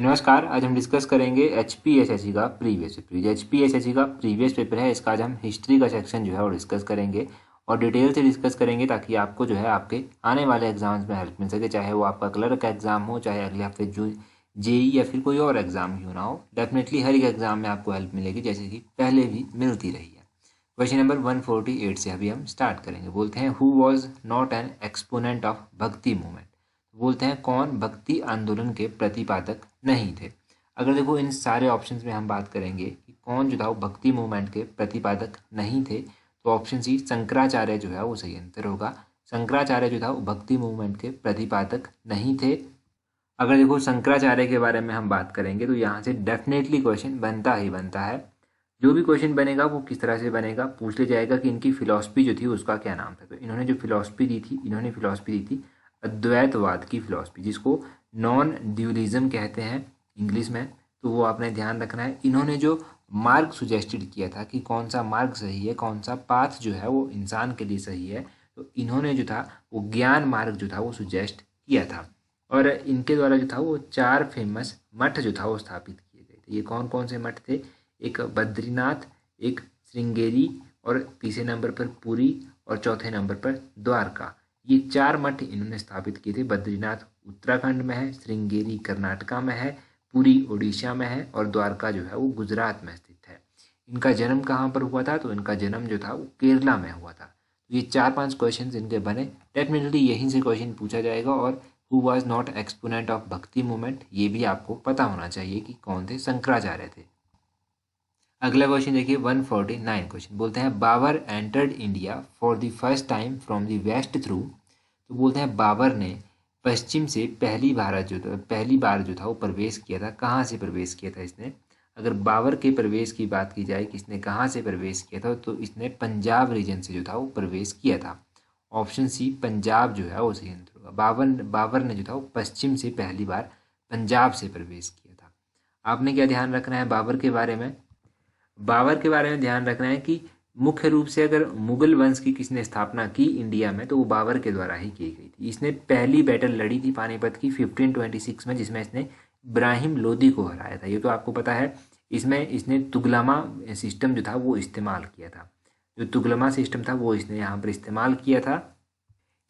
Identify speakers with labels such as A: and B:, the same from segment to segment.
A: नमस्कार। आज हम डिस्कस करेंगे HPSSC का प्रीवियस पेपर। जो HPSSC का प्रीवियस पेपर है इसका आज हम हिस्ट्री का सेक्शन जो है वो डिस्कस करेंगे और डिटेल से डिस्कस करेंगे ताकि आपको जो है आपके आने वाले एग्जाम्स में हेल्प मिल सके, चाहे वो आपका क्लर्क का एग्जाम हो, चाहे अगले हफ्ते जो जेई या फिर कोई और एग्जाम क्यों ना हो। डेफिनेटली हर एक एग्जाम में आपको हेल्प मिलेगी, जैसे कि पहले भी मिलती रही है। क्वेश्चन नंबर 148 से अभी हम स्टार्ट करेंगे। बोलते हैं who was not an exponent of भक्ति मूवमेंट। बोलते हैं कौन भक्ति आंदोलन के प्रतिपादक नहीं थे। अगर देखो इन सारे ऑप्शंस में हम बात करेंगे कि कौन जो था वो भक्ति मूवमेंट के प्रतिपादक नहीं थे, तो ऑप्शन सी शंकराचार्य जो है वो सही आंसर होगा। शंकराचार्य जो था वो भक्ति मूवमेंट के प्रतिपादक नहीं थे। अगर देखो शंकराचार्य के बारे में हम बात करेंगे तो यहाँ से डेफिनेटली क्वेश्चन बनता ही बनता है। जो भी क्वेश्चन बनेगा वो किस तरह से बनेगा, पूछ लिया जाएगा कि इनकी फिलॉसफी जो थी उसका क्या नाम था। तो इन्होंने जो फिलॉसफी दी थी अद्वैतवाद की फिलॉसफी, जिसको नॉन ड्यूलिज्म कहते हैं इंग्लिश में। तो वो आपने ध्यान रखना है। इन्होंने जो मार्ग सुजेस्टेड किया था कि कौन सा मार्ग सही है, कौन सा पाथ जो है वो इंसान के लिए सही है, तो इन्होंने जो था वो ज्ञान मार्ग जो था वो सुजेस्ट किया था। और इनके द्वारा जो था वो 4 फेमस मठ जो था वो स्थापित किए गए थे। ये कौन कौन से मठ थे? एक बद्रीनाथ, एक श्रृंगेरी, और तीसरे नंबर पर पुरी, और चौथे नंबर पर द्वारका। ये 4 मठ इन्होंने स्थापित किए थे। बद्रीनाथ उत्तराखंड में है, श्रृंगेरी कर्नाटका में है, पुरी उड़ीसा में है, और द्वारका जो है वो गुजरात में स्थित है। इनका जन्म कहाँ पर हुआ था? तो इनका जन्म जो था वो केरला में हुआ था। तो ये 4-5 क्वेश्चन इनके बने। डेफिनेटली यहीं से क्वेश्चन पूछा जाएगा। और who was not exponent of भक्ति मूवमेंट, ये भी आपको पता होना चाहिए कि कौन थे। शंकराचार्य थे। अगला क्वेश्चन देखिए 149 क्वेश्चन। बोलते हैं Babur entered India for the first time from the west through. तो बोलते हैं बाबर ने पश्चिम से पहली बार जो था वो प्रवेश किया था। कहाँ से प्रवेश किया था इसने? अगर बाबर के प्रवेश की बात की जाए कि इसने कहाँ से प्रवेश किया था, तो इसने पंजाब रीजन से जो था वो प्रवेश किया था। ऑप्शन सी पंजाब जो है वो सही आंसर होगा। बाबर ने जो था वो पश्चिम से पहली बार पंजाब से प्रवेश किया था। आपने क्या ध्यान रखना है बाबर के बारे में? बाबर के बारे में ध्यान रखना है कि मुख्य रूप से अगर मुगल वंश की किसने स्थापना की इंडिया में, तो वो बाबर के द्वारा ही की गई थी। इसने पहली बैटल लड़ी थी पानीपत की 1526 में, जिसमें इसने इब्राहिम लोदी को हराया था। ये तो आपको पता है। इसमें इसने तुगलमा सिस्टम जो था वो इस्तेमाल किया था। जो तुगलमा सिस्टम था वो इसने यहाँ पर इस्तेमाल किया था।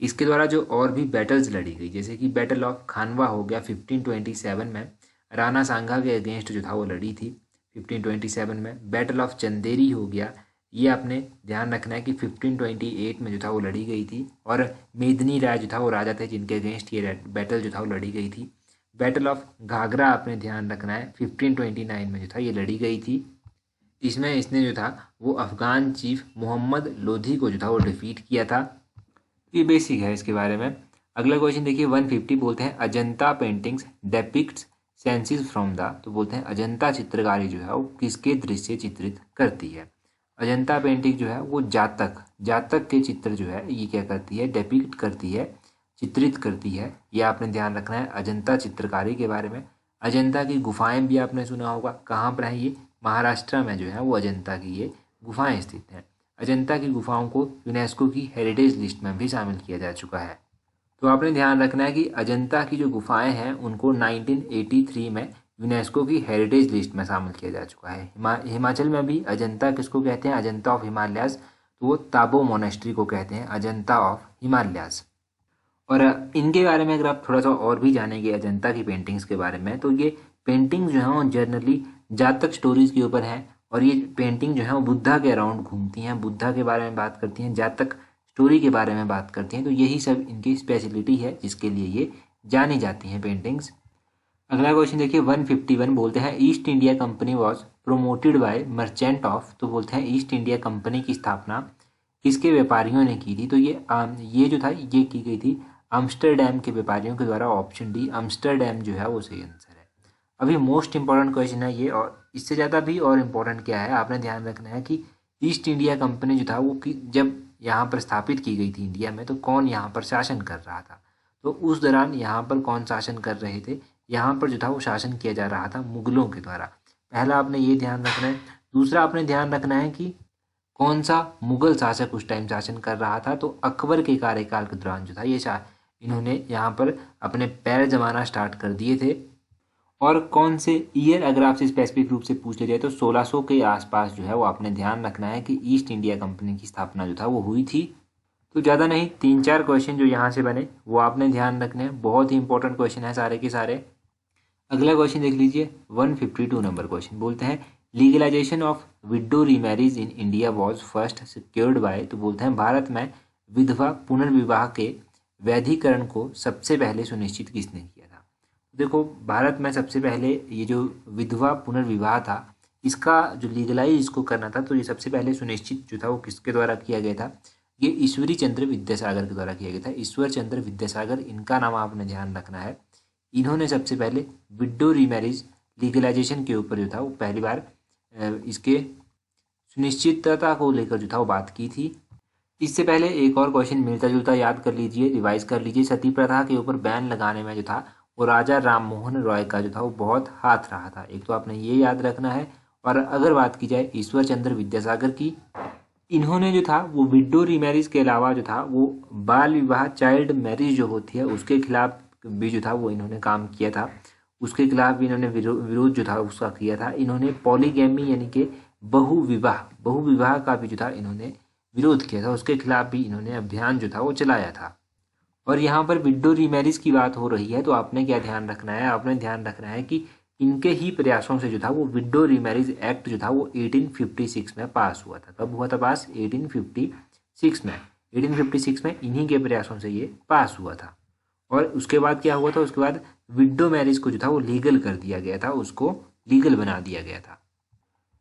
A: इसके द्वारा जो और भी बैटल्स लड़ी गई, जैसे कि बैटल ऑफ खानवा हो गया 1527 में, राणा सांगा के अगेंस्ट जो था वो लड़ी थी 1527 में। बैटल ऑफ चंदेरी हो गया, ये आपने ध्यान रखना है कि 1528 में जो था वो लड़ी गई थी। और मेदिनी राय जो था वो राजा थे जिनके अगेंस्ट ये बैटल जो था वो लड़ी गई थी। बैटल ऑफ घाघरा आपने ध्यान रखना है 1529 में जो था ये लड़ी गई थी। इसमें इसने जो था वो अफगान चीफ मोहम्मद लोधी को जो था वो डिफीट किया था। ये बेसिक है इसके बारे में। अगला क्वेश्चन देखिए 150। बोलते हैं Ajanta paintings depicts senses from the. तो बोलते हैं अजंता चित्रकारी जो है वो किसके दृश्य चित्रित करती है? अजंता पेंटिंग जो है वो जातक के चित्र जो है ये क्या करती है? डेपिक्ट करती है, चित्रित करती है। ये आपने ध्यान रखना है अजंता चित्रकारी के बारे में। अजंता की गुफाएं भी आपने सुना होगा। कहाँ पर है ये? महाराष्ट्र में जो है वो अजंता की ये गुफाएं स्थित हैं। अजंता की गुफाओं को यूनेस्को की हेरिटेज लिस्ट में भी शामिल किया जा चुका है। तो आपने ध्यान रखना है कि अजंता की जो गुफाएं हैं उनको 1983 में यूनेस्को की हेरिटेज लिस्ट में शामिल किया जा चुका है। हिमाचल में भी अजंता किसको कहते हैं? अजंता ऑफ हिमालयाज। तो वो ताबो मोनेस्ट्री को कहते हैं अजंता ऑफ हिमालयाज। और इनके बारे में अगर आप थोड़ा सा और भी जानेंगे अजंता की पेंटिंग्स के बारे में, तो ये पेंटिंग जो है वो जनरली जातक स्टोरीज के ऊपर है। और ये पेंटिंग जो है वो बुद्धा के अराउंड घूमती हैं, बुद्धा के बारे में बात करती हैं, जातक स्टोरी के बारे में बात करती हैं। तो यही सब इनकी स्पेशलिटी है जिसके लिए ये जानी जाती हैं पेंटिंग्स। अगला क्वेश्चन देखिए 151। बोलते हैं east India company was promoted bye merchant of. तो बोलते हैं ईस्ट इंडिया कंपनी की स्थापना किसके व्यापारियों ने की थी? तो ये जो था ये की गई थी आम्स्टरडैम के व्यापारियों के द्वारा। ऑप्शन डी आम्स्टरडैम जो है वो सही आंसर है। अभी मोस्ट इंपॉर्टेंट क्वेश्चन है ये, और इससे ज़्यादा भी और इम्पोर्टेंट क्या है आपने ध्यान रखना है कि ईस्ट इंडिया कंपनी जो था वो जब यहाँ पर स्थापित की गई थी इंडिया में, तो कौन यहाँ पर शासन कर रहा था? तो उस दौरान यहाँ पर कौन शासन कर रहे थे? यहाँ पर जो था वो शासन किया जा रहा था मुगलों के द्वारा। पहला आपने ये ध्यान रखना है। दूसरा आपने ध्यान रखना है कि कौन सा मुगल शासक उस टाइम शासन कर रहा था? तो अकबर के कार्यकाल के दौरान जो था ये इन्होंने यहाँ पर अपने पैर जमाना स्टार्ट कर दिए थे। और कौन से ईयर अगर आपसे स्पेसिफिक रूप से पूछ लिया जाए तो 1600 के आसपास जो है वो आपने ध्यान रखना है कि ईस्ट इंडिया कंपनी की स्थापना जो था वो हुई थी। तो ज़्यादा नहीं, 3-4 क्वेश्चन जो यहाँ से बने वो आपने ध्यान रखने हैं, बहुत ही इंपॉर्टेंट क्वेश्चन है सारे के सारे। अगला क्वेश्चन देख लीजिए, 152 नंबर क्वेश्चन बोलते हैं legalisation of window remarriage in India was first secured by. तो बोलते हैं भारत में विधवा पुनर्विवाह के वैधीकरण को सबसे पहले सुनिश्चित किसने किया था। देखो, भारत में सबसे पहले ये जो विधवा पुनर्विवाह था इसका जो लीगलाइज इसको करना था, तो ये सबसे पहले सुनिश्चित जो था वो किसके द्वारा किया गया था, ये ईश्वरी चंद्र विद्यासागर के द्वारा किया गया था। ईश्वर चंद्र विद्यासागर, इनका नाम आपने ध्यान रखना है। इन्होंने सबसे पहले विडो रीमैरिज लीगलाइजेशन के ऊपर जो था वो पहली बार इसके सुनिश्चितता को लेकर जो था वो बात की थी। इससे पहले एक और क्वेश्चन मिलता जुलता याद कर लीजिए, रिवाइज कर लीजिए। सती प्रथा के ऊपर बैन लगाने में जो था वो राजा राम मोहन रॉय का जो था वो बहुत हाथ रहा था। एक तो आपने ये याद रखना है। और अगर बात की जाए ईश्वर चंद्र विद्यासागर की, इन्होंने जो था वो विडो रीमैरिज के अलावा जो था वो बाल विवाह, चाइल्ड मैरिज जो होती है उसके खिलाफ भी जो था वो इन्होंने काम किया था। उसके खिलाफ भी इन्होंने विरोध जो था उसका किया था। इन्होंने पॉलीगैमी यानी कि बहुविवाह का भी जो था इन्होंने विरोध किया था, उसके खिलाफ भी इन्होंने अभियान जो था वो चलाया था। और यहाँ पर विडो रीमैरिज की बात हो रही है तो आपने क्या ध्यान रखना है, आपने ध्यान रखना है कि इनके ही प्रयासों से जो था वो विडो रीमैरिज एक्ट जो था वो 1856 में पास हुआ था। कब हुआ था पास? 1856 में। 1856 में इन्हीं के प्रयासों से ये पास हुआ था। और उसके बाद क्या हुआ था, उसके बाद विडो मैरिज को जो था वो लीगल कर दिया गया था, उसको लीगल बना दिया गया था।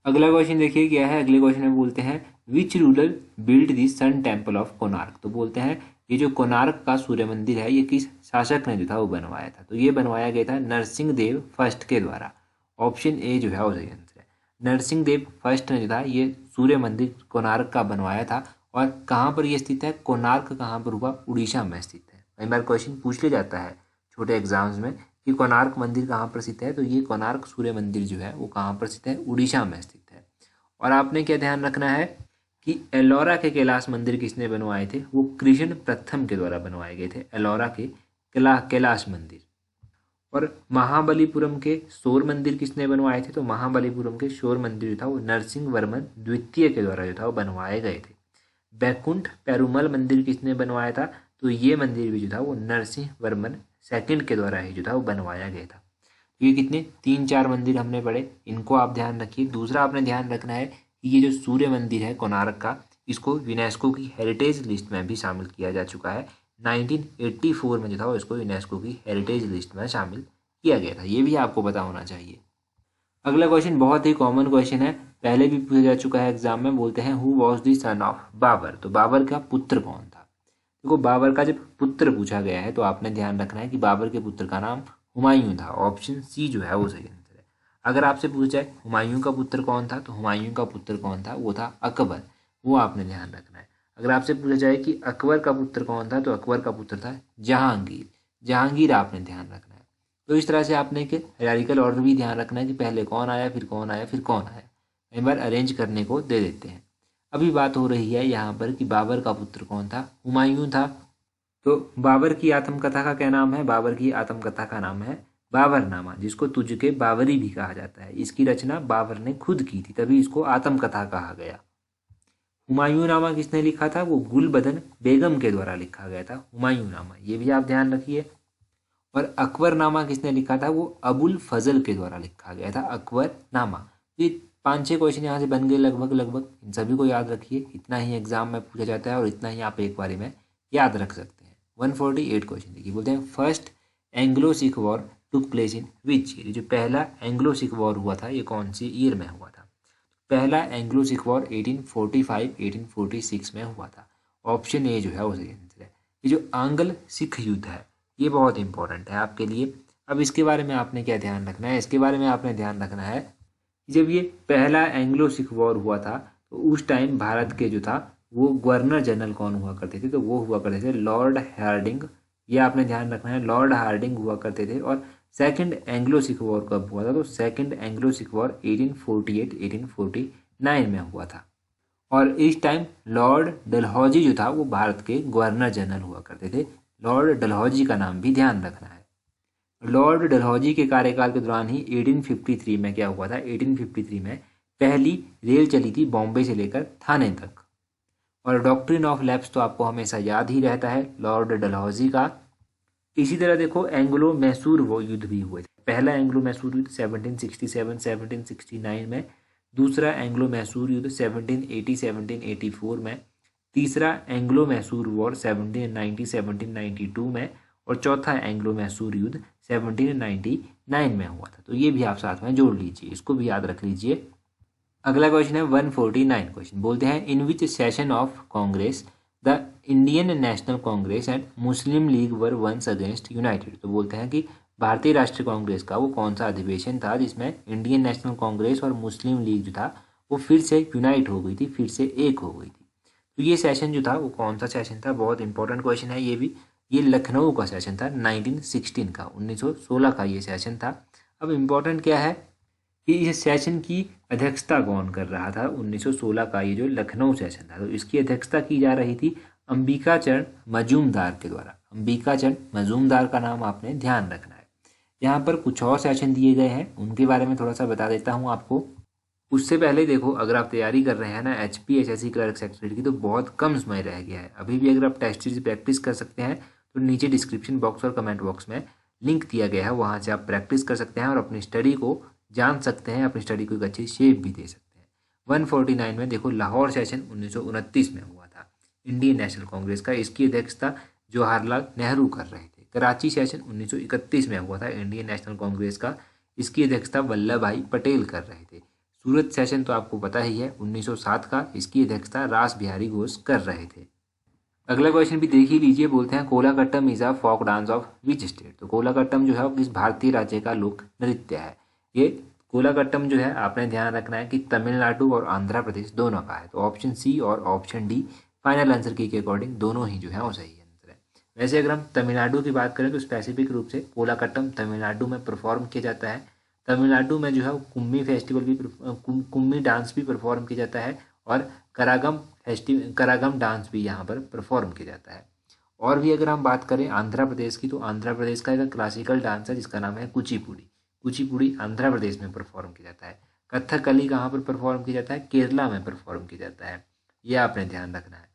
A: अगला क्वेश्चन देखिए क्या है। अगले क्वेश्चन में बोलते हैं which ruler build the sun temple of Konark. तो बोलते हैं ये जो कोणार्क का सूर्य मंदिर है ये किस शासक ने जो था वो बनवाया था। तो ये बनवाया गया था नरसिंह देव फर्स्ट के द्वारा। ऑप्शन ए जो है वो सही आंसर है। नरसिंह देव फर्स्ट ने जो था ये सूर्य मंदिर कोणार्क का बनवाया था। और कहाँ पर ये स्थित है? कोणार्क कहाँ पर हुआ? उड़ीसा में स्थित है। कई बार क्वेश्चन पूछ लिया जाता है छोटे एग्जाम्स में कि कोणार्क मंदिर कहाँ पर स्थित है, तो ये कोणार्क सूर्य मंदिर जो है वो कहाँ पर स्थित है? उड़ीसा में स्थित है। और आपने क्या ध्यान रखना है कि एलोरा के कैलाश मंदिर किसने बनवाए थे? वो कृष्ण प्रथम के द्वारा बनवाए गए थे, एलोरा के कैलाश मंदिर। और महाबलीपुरम के शोर मंदिर किसने बनवाए थे? तो महाबलीपुरम के शोर मंदिर जो था वो नरसिंह वर्मन द्वितीय के द्वारा जो था वो बनवाए गए थे। बैकुंठ पेरुमल मंदिर किसने बनवाया था? तो ये मंदिर भी जो था वो नरसिंह वर्मन सेकंड के द्वारा ही जो था वो बनवाया गया था। तो ये कितने 3-4 मंदिर हमने पढ़े, इनको आप ध्यान रखिए। दूसरा आपने ध्यान रखना है कि ये जो सूर्य मंदिर है कोणार्क का, इसको यूनेस्को की हेरिटेज लिस्ट में भी शामिल किया जा चुका है। 1984 में जो था वो इसको यूनेस्को की हेरिटेज लिस्ट में शामिल किया गया था। ये भी आपको पता होना चाहिए। अगला क्वेश्चन बहुत ही कॉमन क्वेश्चन है, पहले भी पूछा जा चुका है एग्जाम में। बोलते हैं who was the son of Babur. तो बाबर का पुत्र कौन था? देखो, बाबर का जब पुत्र पूछा गया है तो आपने ध्यान रखना है कि बाबर के पुत्र का नाम हुमायूं था। ऑप्शन सी जो है वो सही आंसर है। अगर आपसे पूछा जाए हुमायूं का पुत्र कौन था, तो हुमायूं का पुत्र कौन था? वो था अकबर। वो आपने ध्यान रखना है। अगर आपसे पूछा जाए कि अकबर का पुत्र कौन था, तो अकबर का पुत्र था जहांगीर। जहांगीर आपने ध्यान रखना है। तो इस तरह से आपने एक हायरार्किकल ऑर्डर भी ध्यान रखना है कि पहले कौन आया, फिर कौन आया, फिर कौन आया। कई बार अरेंज करने को दे देते हैं। अभी बात हो रही है यहाँ पर कि बाबर का पुत्र कौन था? हुमायूं था। तो बाबर की आत्मकथा का क्या नाम है? बाबर की आत्मकथा का नाम है बाबरनामा, जिसको तुझ के बाबरी भी कहा जाता है। इसकी रचना बाबर ने खुद की थी, तभी इसको आत्मकथा कहा गया। हुमायूं नामा किसने लिखा था? वो गुलबदन बेगम के द्वारा लिखा गया था हुमायूं नामा, ये भी आप ध्यान रखिए। और अकबर नामा किसने लिखा था? वो अबुल फजल के द्वारा लिखा गया था अकबर नामा। ये 5-6 क्वेश्चन यहाँ से बन गए लगभग। इन सभी को याद रखिए, इतना ही एग्जाम में पूछा जाता है और इतना ही आप एक बारी में याद रख सकते हैं। 148 क्वेश्चन देखिए। बोलते हैं first Anglo Sikh war took place in which year. जो पहला एंग्लो सिख वॉर हुआ था ये कौन सी ईयर में हुआ था? पहला एंग्लो सिख वॉर 1845-1846 में हुआ था। ऑप्शन ए जो है वो सही आंसर है। ये जो आंग्ल सिख युद्ध है ये बहुत इंपॉर्टेंट है आपके लिए। अब इसके बारे में आपने क्या ध्यान रखना है? इसके बारे में आपने ध्यान रखना है कि जब ये पहला एंग्लो सिख वॉर हुआ था तो उस टाइम भारत के जो था वो गवर्नर जनरल कौन हुआ करते थे? तो वो हुआ करते थे लॉर्ड हार्डिंग। ये आपने ध्यान रखना है, लॉर्ड हार्डिंग हुआ करते थे। और सेकंड एंग्लो सिख वॉर कब हुआ था? तो सेकंड एंग्लो सिख वॉर 1848-1849 में हुआ था। और इस टाइम लॉर्ड डलहौजी जो था वो भारत के गवर्नर जनरल हुआ करते थे। लॉर्ड डलहौजी का नाम भी ध्यान रखना है। लॉर्ड डलहौजी के कार्यकाल के दौरान ही 1853 में क्या हुआ था, 1853 में पहली रेल चली थी बॉम्बे से लेकर थाने तक। और डॉक्ट्रिन ऑफ लैप्स तो आपको हमेशा याद ही रहता है लॉर्ड डलहौजी का। इसी तरह देखो एंग्लो मैसूर वो युद्ध भी हुए थे। पहला एंग्लो मैसूर युद्ध 1767-1769 में, दूसरा एंग्लो मैसूर युद्ध 1780-1784 में, तीसरा एंग्लो मैसूर वॉर 1790-1792 में, और चौथा एंग्लो मैसूर युद्ध 1799 में हुआ था। तो ये भी आप साथ में जोड़ लीजिए, इसको भी याद रख लीजिए। अगला क्वेश्चन है 149 क्वेश्चन, बोलते हैं in which session of Congress the Indian National Congress and Muslim League were once against united. तो बोलते हैं कि भारतीय राष्ट्रीय कांग्रेस का वो कौन सा अधिवेशन था जिसमें इंडियन नेशनल कांग्रेस और मुस्लिम लीग जो था वो फिर से यूनाइट हो गई थी, फिर से एक हो गई थी। तो ये सेशन जो था वो कौन सा सेशन था, बहुत इंपॉर्टेंट क्वेश्चन है ये भी। ये लखनऊ का सेशन था 1916 का, 1916 का ये सेशन था। अब इम्पोर्टेंट क्या है कि इस सेशन की अध्यक्षता कौन कर रहा था, 1916 का ये जो लखनऊ सेशन था, तो इसकी अध्यक्षता की जा रही थी अंबिकाचरण मजूमदार के द्वारा। अंबिकाचरण मजूमदार का नाम आपने ध्यान रखना है। यहाँ पर कुछ और सेशन दिए गए हैं, उनके बारे में थोड़ा सा बता देता हूँ आपको। उससे पहले देखो, अगर आप तैयारी कर रहे हैं ना HPSSC क्लर्क सेक्रेटरी की, तो बहुत कम समय रह गया है। अभी भी अगर आप टेस्ट सीरीज प्रैक्टिस कर सकते हैं तो नीचे डिस्क्रिप्शन बॉक्स और कमेंट बॉक्स में लिंक दिया गया है, वहाँ से आप प्रैक्टिस कर सकते हैं और अपनी स्टडी को जान सकते हैं, अपनी स्टडी को एक अच्छी शेप भी दे सकते हैं। 149 में देखो लाहौर सेशन 1929 में हुआ था इंडियन नेशनल कांग्रेस का, इसकी अध्यक्षता जवाहरलाल नेहरू कर रहे थे। कराची सेशन 1931 में हुआ था इंडियन नेशनल कांग्रेस का, इसकी अध्यक्षता वल्लभ भाई पटेल कर रहे थे। सूरत सेशन तो आपको पता ही है 1907 का, इसकी अध्यक्षता रास बिहारी घोष कर रहे थे। अगला क्वेश्चन भी देख ही लीजिए, बोलते हैं Kolattam is a folk dance of which state. तो कोलाकट्टम जो है वो किस भारतीय राज्य का लोक नृत्य है। ये कोलाकट्टम जो है आपने ध्यान रखना है कि तमिलनाडु और आंध्र प्रदेश दोनों का है। तो ऑप्शन सी और ऑप्शन डी फाइनल आंसर की के अकॉर्डिंग दोनों ही जो है वो सही आंसर है। वैसे अगर हम तमिलनाडु की बात करें तो स्पेसिफिक रूप से कोलाकट्टम तमिलनाडु में परफॉर्म किया जाता है। तमिलनाडु में जो है कुम्मी फेस्टिवल भी कुम्मी डांस भी परफॉर्म किया जाता है और करागम डांस भी यहाँ पर परफॉर्म किया जाता है। और भी अगर हम बात करें आंध्र प्रदेश की, तो आंध्र प्रदेश का एक क्लासिकल डांस है जिसका नाम है कुचिपुड़ी। कुचिपुड़ी आंध्र प्रदेश में परफॉर्म किया जाता है। कथकली कहाँ पर परफॉर्म किया जाता है, केरला में परफॉर्म किया जाता है, ये आपने ध्यान रखना है।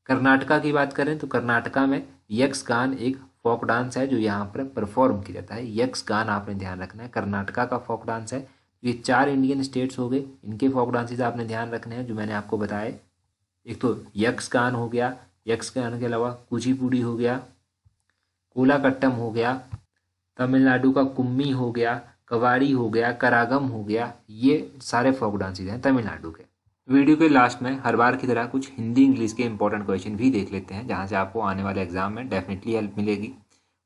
A: कर्नाटका की बात करें तो कर्नाटका में यक्षगान एक फोक डांस है जो यहाँ पर परफॉर्म किया जाता है। यक्षगान आपने ध्यान रखना है, कर्नाटका का फोक डांस है। ये 4 इंडियन स्टेट्स हो गए, इनके फोक डांसेस आपने ध्यान रखने हैं जो मैंने आपको बताए। एक तो यक्षगान हो गया, यक्षगान के अलावा कुचिपुड़ी हो गया, कोलाकट्टम हो गया, तमिलनाडु का कुम्मी हो गया, कवाड़ी हो गया, करागम हो गया, ये सारे फोक डांसेस हैं तमिलनाडु के। वीडियो के लास्ट में हर बार की तरह कुछ हिंदी इंग्लिश के इंपॉर्टेंट क्वेश्चन भी देख लेते हैं जहाँ से आपको आने वाले एग्जाम में डेफिनेटली हेल्प मिलेगी।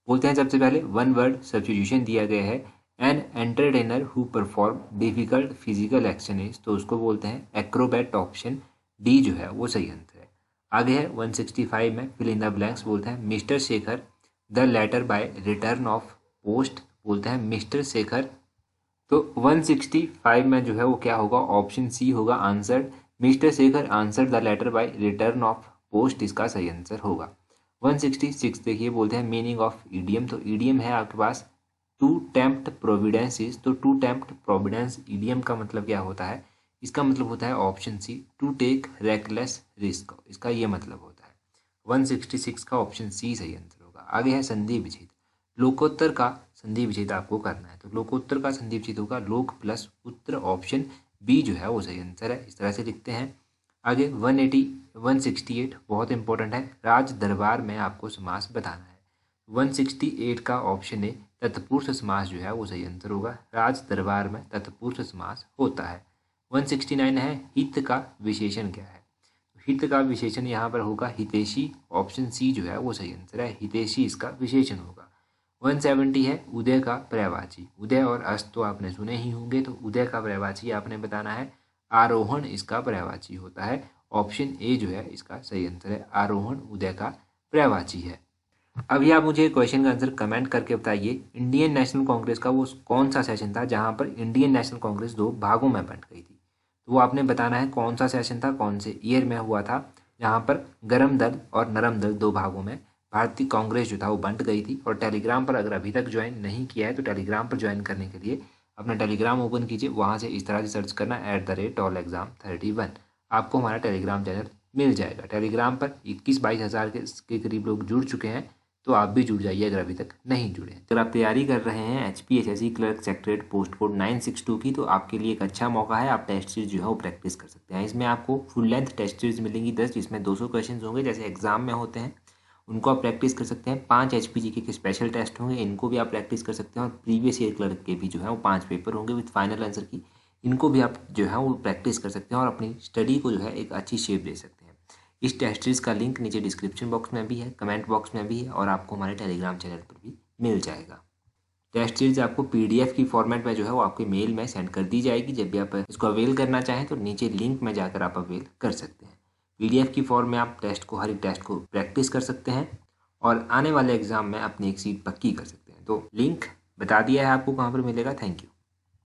A: बोलते हैं सबसे पहले वन वर्ड सब्स्टिट्यूशन दिया गया है, an entertainer who perform difficult physical action is, तो उसको बोलते हैं एक्रोबैट। ऑप्शन डी जो है वो सही आंसर है। आगे है 165 में फिल इन द ब्लैंक्स, बोलते हैं Mr Shekhar the letter by return of post, बोलते हैं मिस्टर शेखर। तो 165 में जो है वो क्या होगा, ऑप्शन सी होगा answer, mister Shekhar answer the letter by return of post, इसका सही आंसर होगा। 166 देखिए, बोलते हैं मीनिंग ऑफ ईडियम। तो ईडियम है आपके पास टू टेम्प्ट प्रोविडेंस इज, तो टू टेम्प्ट प्रोविडेंस ईडियम का मतलब क्या होता है, इसका मतलब होता है option C to take reckless risk, इसका ये मतलब होता है। 166 का ऑप्शन सी सही आंसर होगा। आगे है संधि विच्छेद। लोकोत्तर का संधि विच्छेद आपको करना है, तो लोकोत्तर का संधि विच्छेद होगा लोक प्लस उत्तर, ऑप्शन बी जो है वो सही आंसर है। इस तरह से लिखते हैं। आगे 168 बहुत इंपॉर्टेंट है, राज दरबार में आपको समास बताना है। 168 का ऑप्शन ए तत्पुरुष समास जो है वो सही आंसर होगा। राज दरबार में तत्पुरुष समास होता है। 169 है हित का विशेषण क्या है, हित का विशेषण यहाँ पर होगा हितैषी, ऑप्शन सी जो है वो सही आंसर है, हितैषी इसका विशेषण होगा। 170 है उदय का पर्यायवाची। उदय और अस्त तो आपने सुने ही होंगे, तो उदय का पर्यायवाची आपने बताना है, आरोहण इसका पर्यायवाची होता है। ऑप्शन ए जो है इसका सही आंसर है, आरोहण उदय का पर्यायवाची है। अभी आप मुझे क्वेश्चन का आंसर कमेंट करके बताइए, इंडियन नेशनल कांग्रेस का वो कौन सा सेशन था जहाँ पर इंडियन नेशनल कांग्रेस 2 भागों में बंट गई थी। तो वो आपने बताना है कौन सा सेशन था, कौन से ईयर में हुआ था, जहाँ पर गर्म दल और नरम दल 2 भागों में भारतीय कांग्रेस जो था वो बंद गई थी। और टेलीग्राम पर अगर अभी तक ज्वाइन नहीं किया है तो टेलीग्राम पर ज्वाइन करने के लिए अपना टेलीग्राम ओपन कीजिए, वहाँ से इस तरह से सर्च करना @allexam31। आपको हमारा टेलीग्राम चैनल मिल जाएगा। टेलीग्राम पर 21-22 हज़ार के करीब लोग जुड़ चुके हैं, तो आप भी जुड़ जाइए अगर अभी तक नहीं जुड़े हैं। अगर आप तैयारी कर रहे हैं HPSSC clerk secretariat post code 962 की, तो आपके लिए एक अच्छा मौका है। आप टेस्ट सीरीज जो है वो प्रैक्टिस कर सकते हैं। इसमें आपको फुल लेंथ टेस्ट सीरीज मिलेंगी 10, जिसमें 200 क्वेश्चन होंगे जैसे एग्जाम में होते हैं, उनको आप प्रैक्टिस कर सकते हैं। 5 HPGK के स्पेशल टेस्ट होंगे, इनको भी आप प्रैक्टिस कर सकते हैं। और प्रीवियस ईयर क्लर्क के भी जो है वो 5 पेपर होंगे विद फाइनल आंसर की, इनको भी आप जो है वो प्रैक्टिस कर सकते हैं और अपनी स्टडी को जो है एक अच्छी शेप दे सकते हैं। इस टेस्ट सीरीज का लिंक नीचे डिस्क्रिप्शन बॉक्स में भी है, कमेंट बॉक्स में भी है, और आपको हमारे टेलीग्राम चैनल पर भी मिल जाएगा। टेस्ट सीरीज आपको PDF की फॉर्मेट में जो है वो आपके मेल में सेंड कर दी जाएगी। जब भी आप इसको अवेल करना चाहें तो नीचे लिंक में जाकर आप अवेल कर सकते हैं। PDF की फॉर्म में आप हर एक टेस्ट को प्रैक्टिस कर सकते हैं और आने वाले एग्जाम में अपनी एक सीट पक्की कर सकते हैं। तो लिंक बता दिया है आपको कहाँ पर मिलेगा। Thank you.